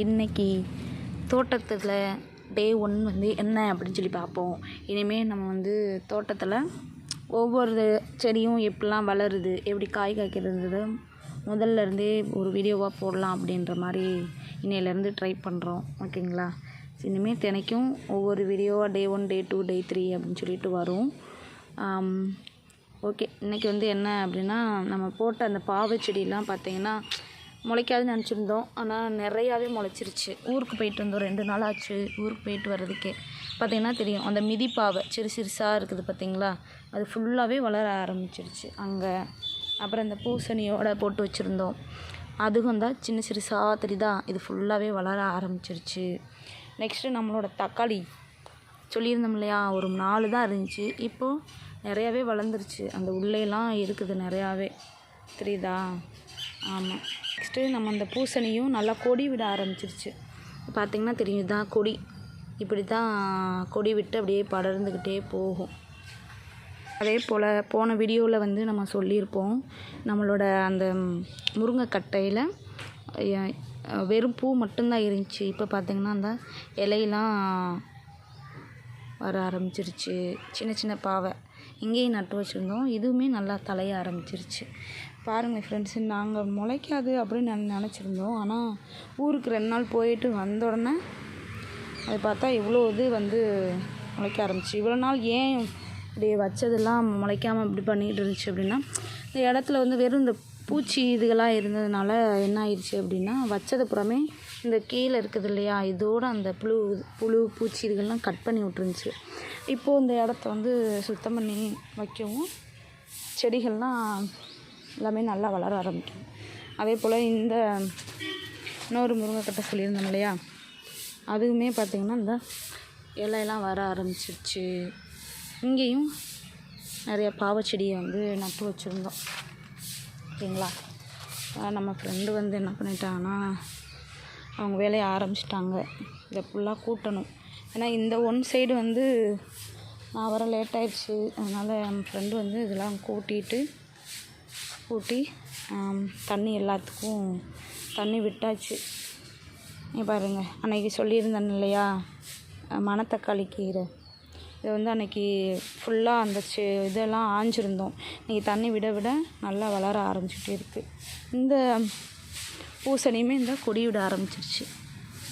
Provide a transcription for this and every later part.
இன்றைக்கி தோட்டத்தில் டே 1 வந்து என்ன அப்படின்னு சொல்லி பார்ப்போம். இனிமேல் நம்ம வந்து தோட்டத்தில் ஒவ்வொரு செடியும் எப்படிலாம் வளருது, எப்படி காய் காய்க்கிறது முதல்ல இருந்தே ஒரு வீடியோவாக போடலாம் அப்படின்ற மாதிரி இன்னையிலேருந்து ட்ரை பண்ணுறோம். ஓகேங்களா? இனிமேல் தினைக்கும் ஒவ்வொரு வீடியோவாக டே 1 டே 2 டே 3 அப்படின்னு சொல்லிட்டு வரும். ஓகே, இன்றைக்கி வந்து என்ன அப்படின்னா, நம்ம போட்ட அந்த பாவை செடியெலாம் பார்த்திங்கன்னா முளைக்காதுன்னு நினச்சிருந்தோம். ஆனால் நிறையாவே முளைச்சிருச்சு. ஊருக்கு போயிட்டு வந்தோம், 2 நாள் ஆச்சு ஊருக்கு போயிட்டு வர்றதுக்கே. பார்த்திங்கன்னா தெரியும், அந்த மிதிப்பாவை சிறுசாக இருக்குது பார்த்திங்களா, அது ஃபுல்லாகவே வளர ஆரம்பிச்சிருச்சு அங்கே. அப்புறம் இந்த பூசணியோட போட்டு வச்சுருந்தோம், அதுவும் தான் சின்ன சிறுசாக தெரியுதா, இது ஃபுல்லாகவே வளர ஆரம்பிச்சிருச்சு. நெக்ஸ்ட்டு நம்மளோட தக்காளி சொல்லியிருந்தோம் இல்லையா, ஒரு 4 தான் இருந்துச்சு, இப்போது நிறையாவே வளர்ந்துருச்சு. அந்த உள்ளேலாம் இருக்குது நிறையாவே, தெரியுதா? ஆமாம். நெக்ஸ்ட்டு நம்ம அந்த பூசணியும் நல்லா கொடி விட ஆரம்பிச்சிருச்சு. பார்த்திங்கன்னா தெரியும், இதுதான் கொடி. இப்படி தான் கொடி விட்டு அப்படியே படர்ந்துக்கிட்டே போகும். அதே போல் போன வீடியோவில் வந்து நம்ம சொல்லியிருப்போம், நம்மளோட அந்த முருங்கைக்கட்டையில் வெறும் பூ மட்டும்தான் இருந்துச்சு. இப்போ பார்த்திங்கன்னா அந்த இலையெல்லாம் வர ஆரம்பிச்சிருச்சு. சின்ன சின்ன பாவை இங்கேயும் நட்டு வச்சுருந்தோம், இதுவுமே நல்லா தலைய ஆரம்பிச்சிருச்சு. பாருங்கள் ஃப்ரெண்ட்ஸு, நாங்கள் முளைக்காது அப்படின்னு நினச்சிருந்தோம். ஆனால் ஊருக்கு 2 நாள் போயிட்டு வந்த உடனே அது பார்த்தா இவ்வளோ இது வந்து முளைக்க ஆரம்பிச்சு. இவ்வளோ நாள் ஏன் இப்படி வச்சதெல்லாம் முளைக்காமல் இப்படி பண்ணிக்கிட்டு இருந்துச்சு அப்படின்னா, இந்த இடத்துல வந்து வெறும் இந்த பூச்சி இதுகளாக இருந்ததுனால என்ன ஆயிடுச்சு அப்படின்னா, வச்சது புறமே இந்த கீழே இருக்குது இல்லையா, இதோடு அந்த புழு பூச்சி இதுகள்லாம் கட் பண்ணி விட்டுருந்துச்சு. இப்போது இந்த இடத்த வந்து சுத்தம் பண்ணி வைக்கவும் செடிகள்லாம் எல்லாமே நல்லா வளர ஆரம்பிக்கும். அதே போல் இந்த இன்னொரு முருங்கைக்கட்டை சொல்லியிருந்தோம் இல்லையா, அதுவுமே பார்த்திங்கன்னா இந்த இலையெல்லாம் வர ஆரம்பிச்சிருச்சு. இங்கேயும் நிறைய பாவச்செடியை வந்து நட்டு வச்சுருந்தோம். ஓகேங்களா? நம்ம ஃப்ரெண்டு வந்து என்ன பண்ணிட்டாங்கன்னா, அவங்க வேலையை ஆரம்பிச்சிட்டாங்க. இதை ஃபுல்லாக கூட்டணும். ஏன்னா இந்த ஒன் சைடு வந்து நான் வர லேட் ஆகிடுச்சு, அதனால் நம்ம ஃப்ரெண்டு வந்து இதெல்லாம் கூட்டி தண்ணி எல்லாத்துக்கும் தண்ணி விட்டாச்சு. பாருங்கள், அன்றைக்கி சொல்லியிருந்தேன் இல்லையா, மணத்தக்காளி கீரை, இதை வந்து அன்றைக்கி ஃபுல்லாக அந்த இதெல்லாம் ஆஞ்சிருந்தோம். இன்றைக்கி தண்ணி விட விட நல்லா வளர ஆரம்பிச்சுட்டே இருக்குது. இந்த பூசணியுமே இந்த கொடி விட ஆரம்பிச்சிருச்சு.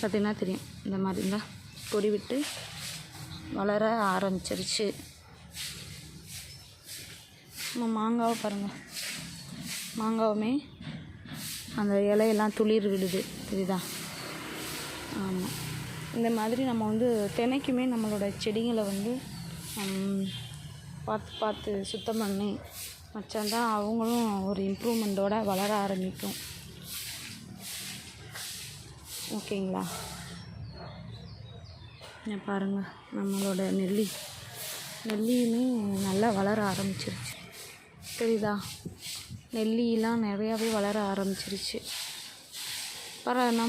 பார்த்திங்கன்னா தெரியும், இந்த மாதிரி இருந்தால் கொடி விட்டு வளர ஆரம்பிச்சிருச்சு. நம்ம மாங்காவை பாருங்கள், மாங்காவுமே அந்த இலையெல்லாம் துளிர் விடுது, தெரியுதா? ஆமாம். இந்த மாதிரி நம்ம வந்து தினைக்குமே நம்மளோட செடிகளை வந்து பார்த்து சுத்தம் பண்ணி வச்சாதான் அவங்களும் ஒரு இம்ப்ரூவ்மெண்ட்டோட வளர ஆரம்பிக்கும். ஓகேங்களா? பாருங்கள், நம்மளோட நெல்லியுமே நல்லா வளர ஆரம்பிச்சிருச்சு, தெரியுதா? நெல்லியெலாம் நிறையாவே வளர ஆரம்பிச்சிருச்சு.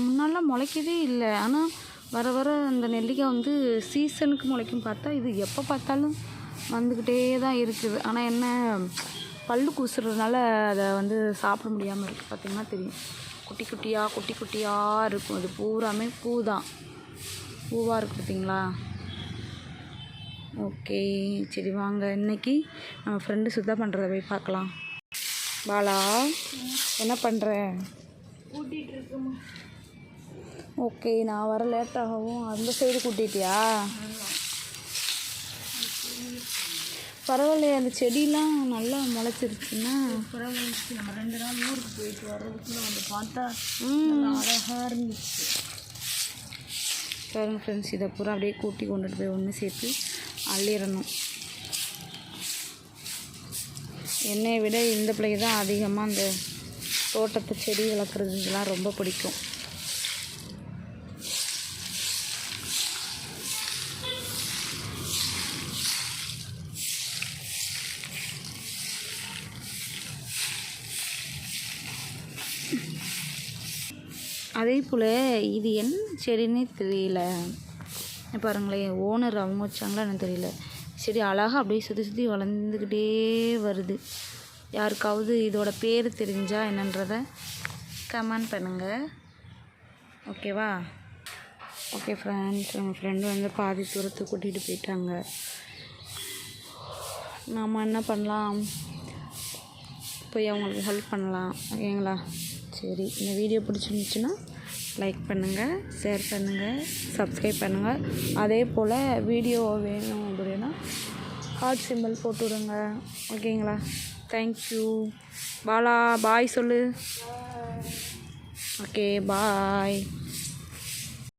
முன்னாலாம் முளைக்கவே இல்லை, ஆனால் வர வர அந்த நெல்லிக்காய் வந்து சீசனுக்கு முளைக்கும் பார்த்தா இது எப்போ பார்த்தாலும் வந்துக்கிட்டே தான் இருக்குது. ஆனால் என்ன, பல்லு கூசுறதுனால அதை வந்து சாப்பிட முடியாமல் இருக்குது. பார்த்திங்கன்னா தெரியும், குட்டி குட்டியாக இருக்கும். அது பூராமே பூவாக இருக்குது, பார்த்திங்களா? ஓகே, சரி வாங்க இன்றைக்கி நம்ம ஃப்ரெண்டு சுத்தம் பண்ணுறத போய் பார்க்கலாம். பாலா, என்ன பண்ணுற? கூட்டிகிட்டு இருக்கோம். ஓகே, நான் வர லேட்டாகவும் அந்த சைடு கூட்டிகிட்டியா? பரவாயில்லையே, அந்த செடியெலாம் நல்லா முளைச்சிருச்சுன்னா பரவாயில்ல. நம்ம 2 நாள் ஊருக்கு போயிட்டு வர்றதுக்குள்ளே வந்து பார்த்தா அழகாக இருந்துச்சு. பாருங்க ஃப்ரெண்ட்ஸ், இதை பூரா அப்படியே கூட்டி கொண்டுட்டு போய் ஒன்று சேர்த்து அள்ளிடணும். என்னை விட இந்த பிள்ளைக்கு தான் அதிகமாக அந்த தோட்டத்து செடி வளர்க்குறது இதெல்லாம் ரொம்ப பிடிக்கும். அதே போல் இது என்ன செடின்னே தெரியல. பாருங்களேன், ஓனர் அவங்க வச்சாங்களா என்ன தெரியல, செடி அழகாக அப்படியே சுற்றி வளர்ந்துக்கிட்டே வருது. யாருக்காவது இதோட பேர் தெரிஞ்சால் என்னன்றதை கமெண்ட் பண்ணுங்கள். ஓகேவா? ஓகே ஃப்ரெண்ட்ஸ், நம்ம ஃப்ரெண்டு வந்து பாதி தூரத்துக்கு கூட்டிகிட்டு போயிட்டாங்க. நாம் என்ன பண்ணலாம், போய் அவங்களுக்கு ஹெல்ப் பண்ணலாம். ஓகேங்களா? சரி, இந்த வீடியோ பிடிச்சிருந்துச்சுன்னா லைக் பண்ணுங்கள், ஷேர் பண்ணுங்கள், சப்ஸ்கிரைப் பண்ணுங்கள். அதே போல் வீடியோ வேணும் அப்படின்னா ஹார்ட் சிம்பிள் போட்டு விடுங்க. ஓகேங்களா? தேங்க்யூ. பாலா பாய் சொல்லு. Okay bye.